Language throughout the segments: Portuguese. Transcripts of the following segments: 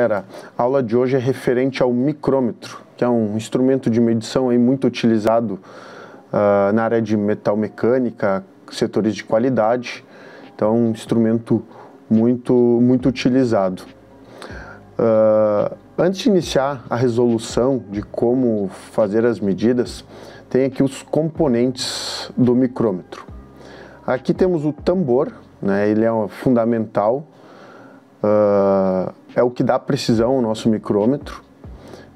galera, a aula de hoje é referente ao micrômetro, que é um instrumento de medição aí muito utilizado na área de metalmecânica, setores de qualidade. Então é um instrumento muito utilizado. Antes de iniciar a resolução de como fazer as medidas, tem aqui os componentes do micrômetro. Aqui temos o tambor, né, ele é fundamental, é o que dá precisão ao nosso micrômetro.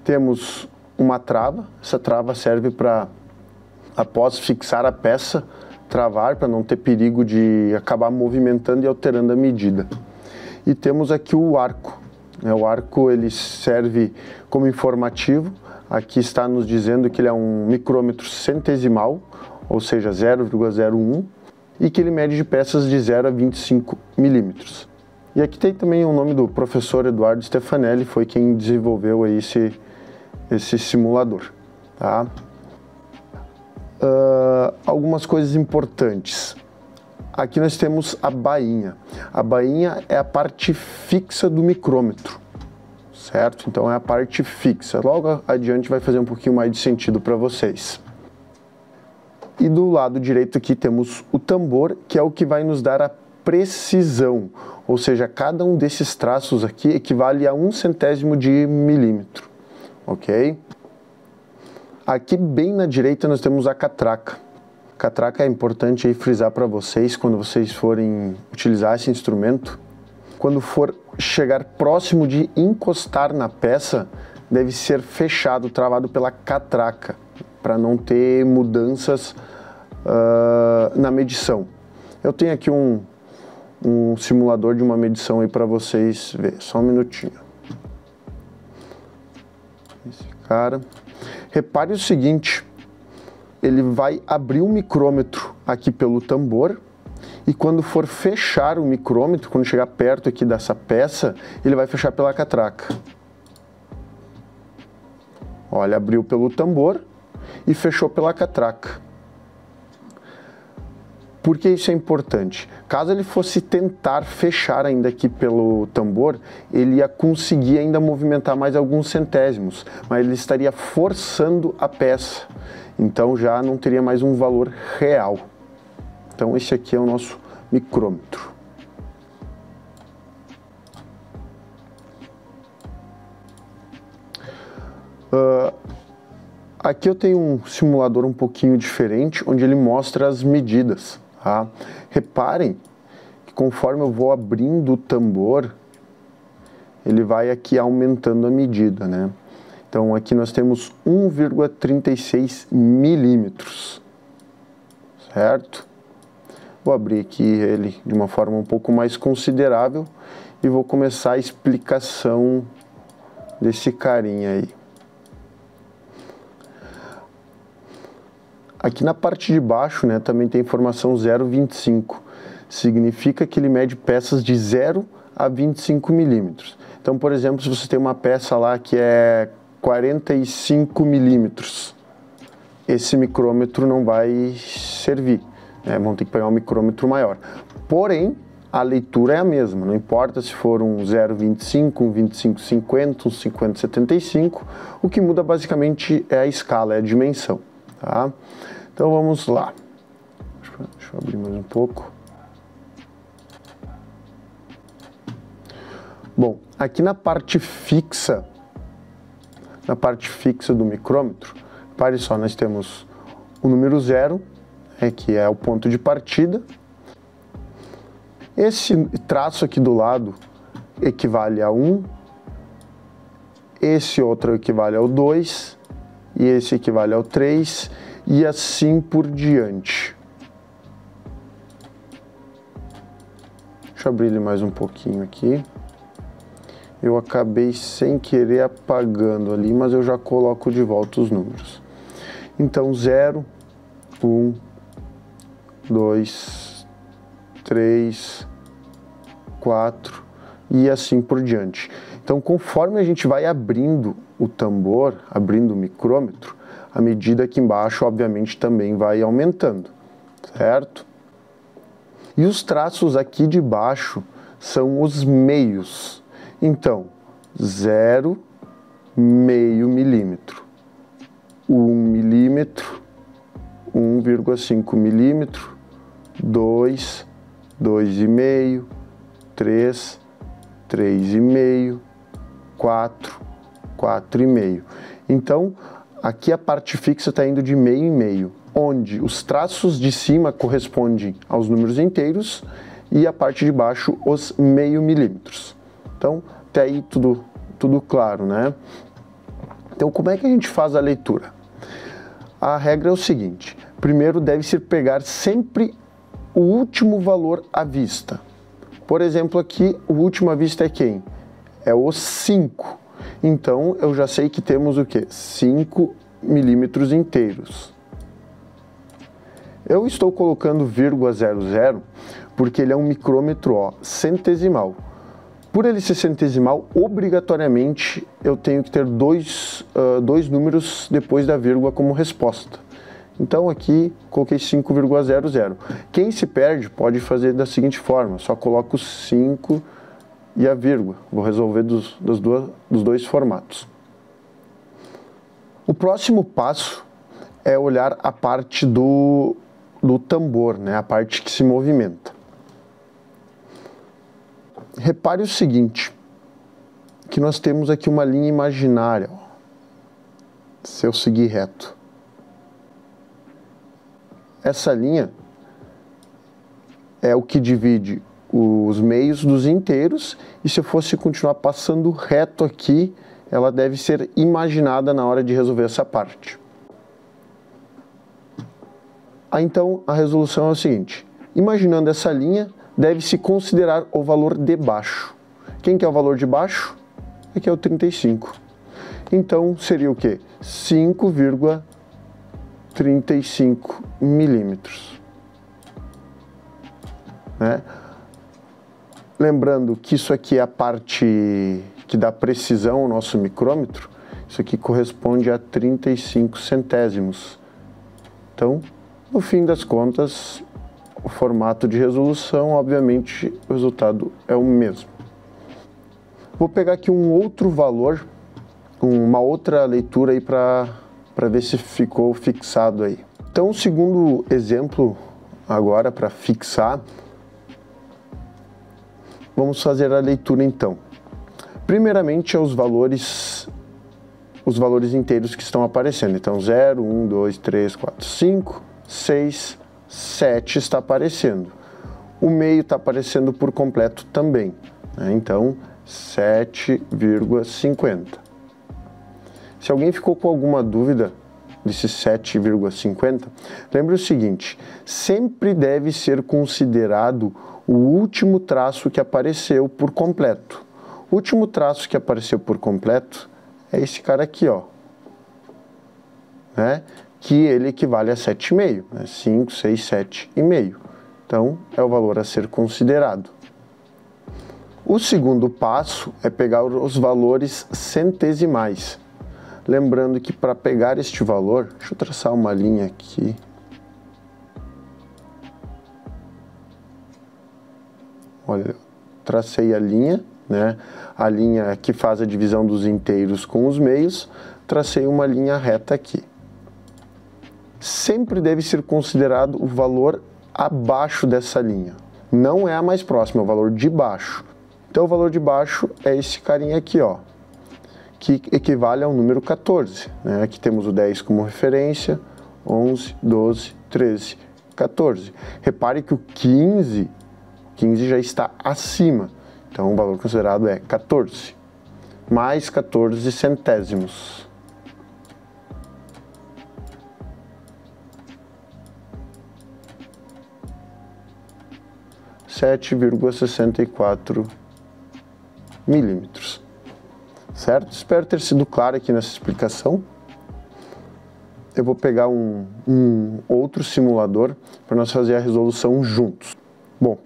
Temos uma trava, essa trava serve para, após fixar a peça, travar para não ter perigo de acabar movimentando e alterando a medida. E temos aqui o arco. O arco ele serve como informativo. Aqui está nos dizendo que ele é um micrômetro centesimal, ou seja, 0,01, e que ele mede de peças de 0 a 25 milímetros. E aqui tem também o nome do professor Eduardo Stefanelli, foi quem desenvolveu aí esse simulador. Tá? Algumas coisas importantes. Aqui nós temos a bainha. A bainha é a parte fixa do micrômetro, certo? Então é a parte fixa. Logo adiante vai fazer um pouquinho mais de sentido para vocês. E do lado direito aqui temos o tambor, que é o que vai nos dar a precisão. Ou seja, cada um desses traços aqui equivale a 1/100º de milímetro, ok? Aqui bem na direita nós temos a catraca. Catraca é importante aí frisar para vocês quando vocês forem utilizar esse instrumento. Quando for chegar próximo de encostar na peça, deve ser fechado, travado pela catraca, para não ter mudanças na medição. Eu tenho aqui um simulador de uma medição aí para vocês verem. Só um minutinho. Esse cara. Repare o seguinte. Ele vai abrir o micrômetro aqui pelo tambor e quando for fechar o micrômetro, quando chegar perto aqui dessa peça, ele vai fechar pela catraca. Olha, abriu pelo tambor e fechou pela catraca. Por que isso é importante? Caso ele fosse tentar fechar ainda aqui pelo tambor, ele ia conseguir ainda movimentar mais alguns centésimos, mas ele estaria forçando a peça. Então já não teria mais um valor real. Então esse aqui é o nosso micrômetro. Aqui eu tenho um simulador um pouquinho diferente, onde ele mostra as medidas. Tá? Reparem que conforme eu vou abrindo o tambor, ele vai aqui aumentando a medida, né? Então aqui nós temos 1,36 milímetros, certo? Vou abrir aqui ele de uma forma um pouco mais considerável e vou começar a explicação desse carinha aí. Aqui na parte de baixo, né, também tem informação 0,25. Significa que ele mede peças de 0 a 25 milímetros. Então, por exemplo, se você tem uma peça lá que é 45 milímetros, esse micrômetro não vai servir, né? Vão ter que pegar um micrômetro maior. Porém, a leitura é a mesma, não importa se for um 0,25, um 25,50, um 50,75, o que muda basicamente é a escala, é a dimensão. Tá? Então vamos lá. Deixa eu abrir mais um pouco. Bom, aqui na parte fixa do micrômetro, repare só, nós temos o número 0, que é o ponto de partida. Esse traço aqui do lado equivale a 1, esse outro equivale ao 2, e esse equivale ao 3, e assim por diante. Deixa eu abrir ele mais um pouquinho aqui. Eu acabei sem querer apagando ali, mas eu já coloco de volta os números. Então 0, 1, 2, 3, 4 e assim por diante. Então, conforme a gente vai abrindo o tambor, abrindo o micrômetro, a medida aqui embaixo, obviamente, também vai aumentando, certo? E os traços aqui de baixo são os meios. Então, 0, meio milímetro, 1 milímetro, 1,5 milímetro, 2, 2,5, 3, 3,5, 4, 4,5. Então, aqui a parte fixa está indo de meio em meio, onde os traços de cima correspondem aos números inteiros e a parte de baixo os meio milímetros. Então, até aí tudo claro, né? Então, como é que a gente faz a leitura? A regra é o seguinte: primeiro deve-se pegar sempre o último valor à vista. Por exemplo, aqui o último à vista é quem? É o 5. Então, eu já sei que temos o quê? 5 milímetros inteiros. Eu estou colocando vírgula 00 porque ele é um micrômetro centesimal. Por ele ser centesimal, obrigatoriamente eu tenho que ter dois números depois da vírgula como resposta. Então aqui coloquei 5,00. Quem se perde pode fazer da seguinte forma: só coloco 5 e a vírgula. Vou resolver dos dois formatos. O próximo passo é olhar a parte do tambor, né? A parte que se movimenta. Repare o seguinte, que nós temos aqui uma linha imaginária, se eu seguir reto. Essa linha é o que divide os meios dos inteiros, e se eu fosse continuar passando reto aqui, ela deve ser imaginada na hora de resolver essa parte. Então, a resolução é o seguinte: imaginando essa linha, deve-se considerar o valor de baixo. Quem que é o valor de baixo? Aqui é o 35. Então, seria o quê? 5,35 milímetros. Né? Lembrando que isso aqui é a parte que dá precisão ao nosso micrômetro. Isso aqui corresponde a 35 centésimos. Então, no fim das contas, o formato de resolução, obviamente, o resultado é o mesmo. Vou pegar aqui um outro valor, uma outra leitura aí para ver se ficou fixado aí. Então, o segundo exemplo agora para fixar, vamos fazer a leitura então. Primeiramente, os valores inteiros que estão aparecendo. Então, 0, 1, 2, 3, 4, 5, 6, 7 está aparecendo. O meio está aparecendo por completo também, né? Então, 7,50. Se alguém ficou com alguma dúvida desse 7,50, lembre o seguinte: sempre deve ser considerado o último traço que apareceu por completo. O último traço que apareceu por completo é esse cara aqui, ó, né? Que ele equivale a 7,5, né? 5, 6, 7,5. Então, é o valor a ser considerado. O segundo passo é pegar os valores centesimais. Lembrando que para pegar este valor, deixa eu traçar uma linha aqui. Olha, tracei a linha, né? A linha que faz a divisão dos inteiros com os meios, tracei uma linha reta aqui. Sempre deve ser considerado o valor abaixo dessa linha. Não é a mais próxima, é o valor de baixo. Então, o valor de baixo é esse carinha aqui, ó, que equivale ao número 14. Né? Aqui temos o 10 como referência, 11, 12, 13, 14. Repare que o 15 já está acima. Então, o valor considerado é 14, mais 14 centésimos. R$ 7,64 milímetros. Certo? Espero ter sido claro aqui nessa explicação. Eu vou pegar um outro simulador para nós fazer a resolução juntos. Bom,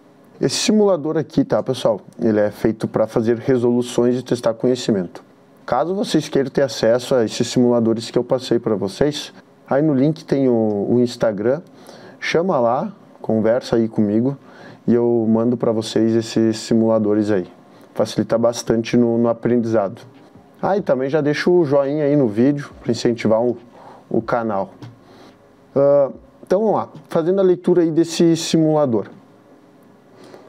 esse simulador aqui, tá, pessoal? Ele é feito para fazer resoluções e testar conhecimento. Caso vocês queiram ter acesso a esses simuladores que eu passei para vocês, aí no link tem o Instagram, chama lá, conversa aí comigo e eu mando para vocês esses simuladores aí. facilita bastante no aprendizado. E também já deixa o joinha aí no vídeo para incentivar o canal. Então vamos lá, fazendo a leitura aí desse simulador.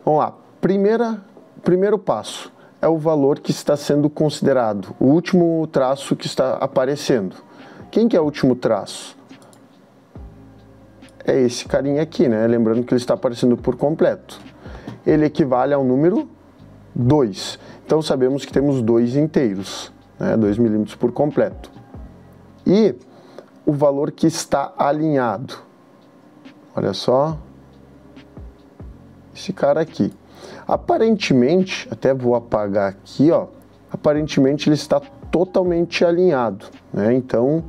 Vamos lá, primeiro passo é o valor que está sendo considerado, o último traço que está aparecendo. Quem que é o último traço? É esse carinha aqui, né? Lembrando que ele está aparecendo por completo. Ele equivale ao número 2. Então sabemos que temos 2 inteiros, né? 2 milímetros por completo. E o valor que está alinhado. Olha só. Esse cara aqui. Aparentemente, até vou apagar aqui, ó. Aparentemente ele está totalmente alinhado, né? Então,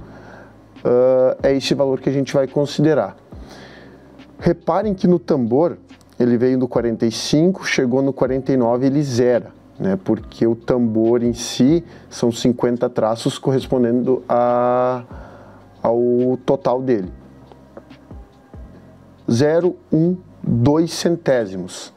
é esse valor que a gente vai considerar. Reparem que no tambor, ele veio do 45, chegou no 49, ele zera, né? Porque o tambor em si são 50 traços correspondendo ao total dele. 0,12 centésimos.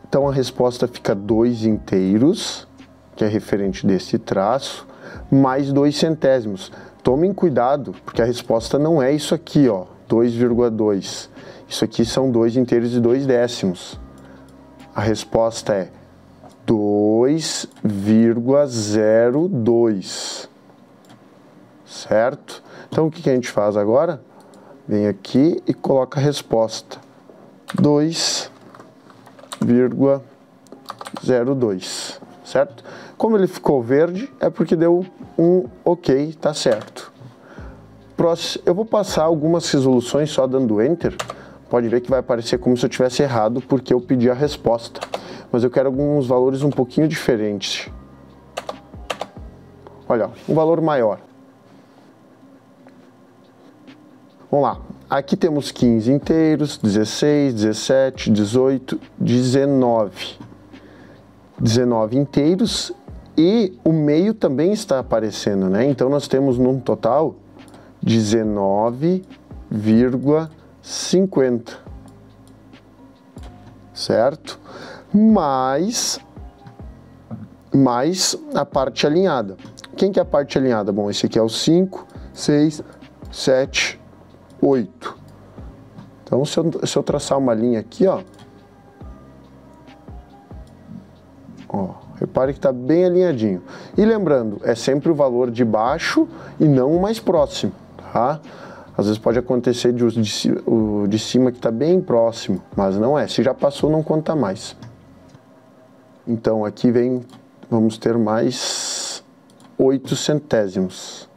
Então a resposta fica 2 inteiros, que é referente desse traço, mais 2 centésimos. Tomem cuidado, porque a resposta não é isso aqui, ó, 2,2. Isso aqui são 2 inteiros e 2 décimos. A resposta é 2,02. Certo? Então o que a gente faz agora? Vem aqui e coloca a resposta. 2,02. Certo? Como ele ficou verde, é porque deu um ok, tá certo. Próximo, eu vou passar algumas resoluções só dando Enter. Pode ver que vai aparecer como se eu tivesse errado, porque eu pedi a resposta. Mas eu quero alguns valores um pouquinho diferentes. Olha, um valor maior. Vamos lá. Aqui temos 15 inteiros, 16, 17, 18, 19. 19 inteiros e o meio também está aparecendo, né? Então nós temos num total 19,50, certo? Mais a parte alinhada. Quem que é a parte alinhada? Bom, esse aqui é o 5, 6, 7, 8. Então se eu traçar uma linha aqui, ó, repare que está bem alinhadinho. E lembrando, é sempre o valor de baixo e não o mais próximo, tá? Às vezes pode acontecer o de cima que está bem próximo, mas não é. Se já passou, não conta mais. Então aqui vamos ter mais 8 centésimos.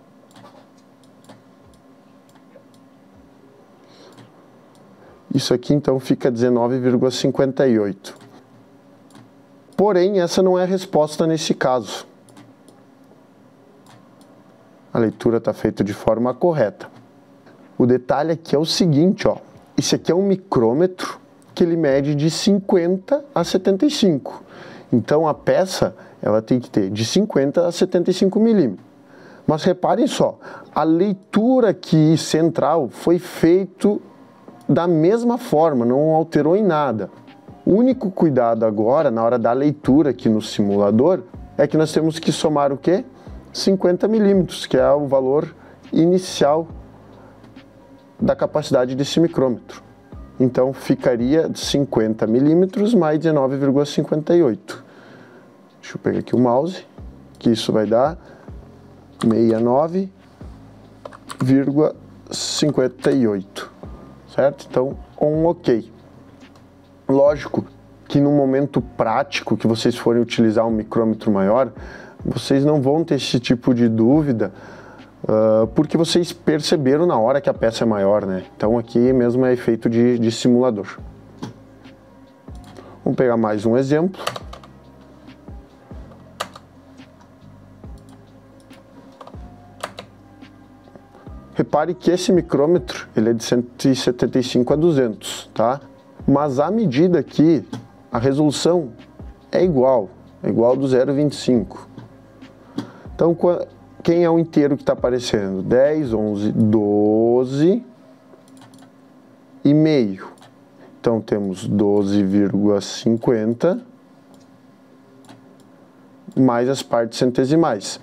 Isso aqui então fica 19,58. Porém, essa não é a resposta nesse caso. A leitura está feita de forma correta. O detalhe aqui é o seguinte, ó. Esse aqui é um micrômetro que ele mede de 50 a 75. Então a peça ela tem que ter de 50 a 75 milímetros. Mas reparem só, a leitura aqui central foi feita da mesma forma, não alterou em nada. O único cuidado agora, na hora da leitura aqui no simulador, é que nós temos que somar o quê? 50 milímetros, que é o valor inicial da capacidade desse micrômetro. Então ficaria 50 milímetros mais 19,58. Deixa eu pegar aqui o mouse, que isso vai dar 69,58, certo? Então, um ok. Lógico que no momento prático que vocês forem utilizar um micrômetro maior, vocês não vão ter esse tipo de dúvida, porque vocês perceberam na hora que a peça é maior, né? Então aqui mesmo é efeito de simulador. Vamos pegar mais um exemplo. Repare que esse micrômetro ele é de 175 a 200, tá? Mas a medida aqui, a resolução é igual do 0,25. Então, quem é o inteiro que está aparecendo? 10, 11, 12 e meio. Então, temos 12,50 mais as partes centesimais.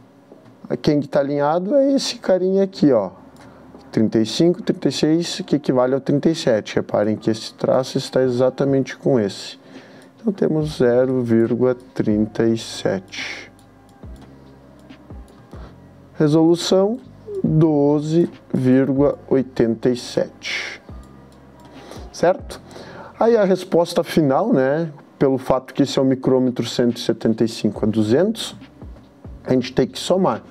Quem está alinhado é esse carinha aqui, ó. 35, 36, que equivale ao 37. Reparem que esse traço está exatamente com esse. Então temos 0,37. Resolução 12,87. Certo? Aí a resposta final, né? Pelo fato que esse é o micrômetro 175/200, a gente tem que somar.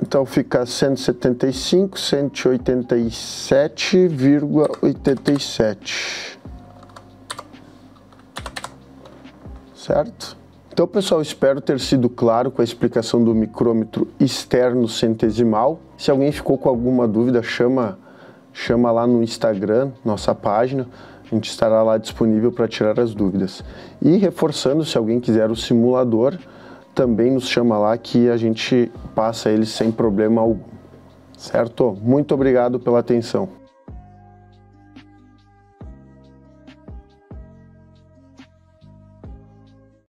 Então fica 175, 187,87. Certo? Então, pessoal, espero ter sido claro com a explicação do micrômetro externo centesimal. Se alguém ficou com alguma dúvida, chama lá no Instagram, nossa página. A gente estará lá disponível para tirar as dúvidas. E reforçando, se alguém quiser o simulador, também nos chama lá que a gente passa ele sem problema algum. Certo? Muito obrigado pela atenção.